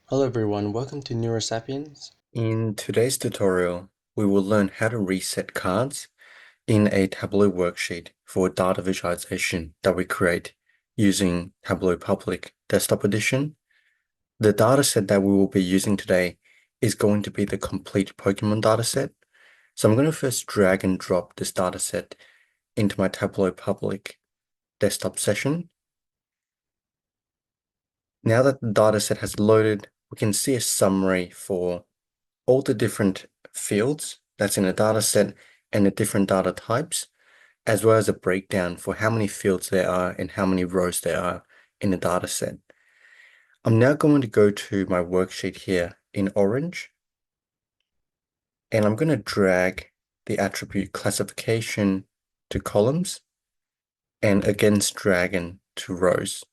Hello everyone, welcome to Neurasapiens. In today's tutorial, we will learn how to reset cards in a Tableau worksheet for data visualization that we create using Tableau Public Desktop Edition. The dataset that we will be using today is going to be the Complete Pokémon dataset. So I'm going to first drag and drop this dataset into my Tableau Public Desktop session. Now that the dataset has loaded, we can see a summary for all the different fields that's in a data set and the different data types, as well as a breakdown for how many fields there are and how many rows there are in the data set. I'm now going to go to my worksheet here in orange, and I'm going to drag the attribute classification to columns and against dragon to rows.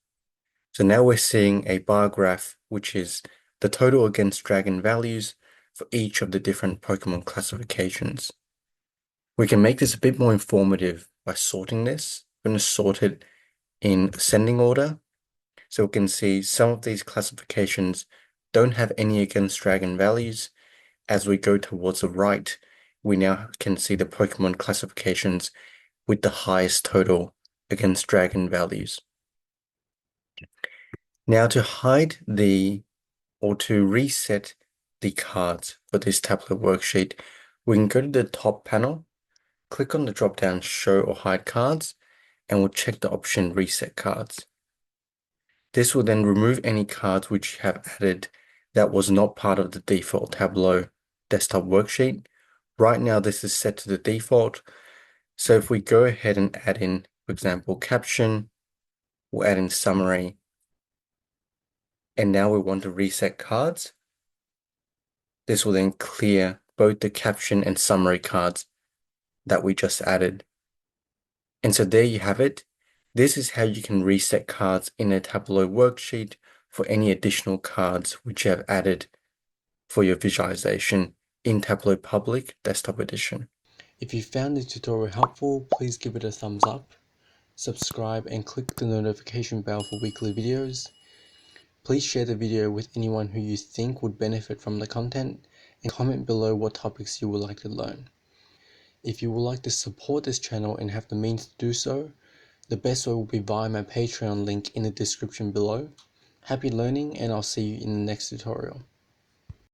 So now we're seeing a bar graph, which is the total against dragon values for each of the different Pokemon classifications. We can make this a bit more informative by sorting this. I'm going to sort it in ascending order. So we can see some of these classifications don't have any against dragon values. As we go towards the right, we now can see the Pokemon classifications with the highest total against dragon values. Now to hide or to reset the cards for this Tableau worksheet, we can go to the top panel, click on the drop-down Show or Hide Cards, and we'll check the option Reset Cards. This will then remove any cards which you have added that was not part of the default Tableau desktop worksheet. Right now, this is set to the default. So if we go ahead and add in, for example, caption, we'll add in summary, and now we want to reset cards. This will then clear both the caption and summary cards that we just added. And so there you have it. This is how you can reset cards in a Tableau worksheet for any additional cards which you have added for your visualization in Tableau Public Desktop Edition. If you found this tutorial helpful, please give it a thumbs up, subscribe and click the notification bell for weekly videos. Please share the video with anyone who you think would benefit from the content and comment below what topics you would like to learn. If you would like to support this channel and have the means to do so, the best way will be via my Patreon link in the description below. Happy learning, and I'll see you in the next tutorial.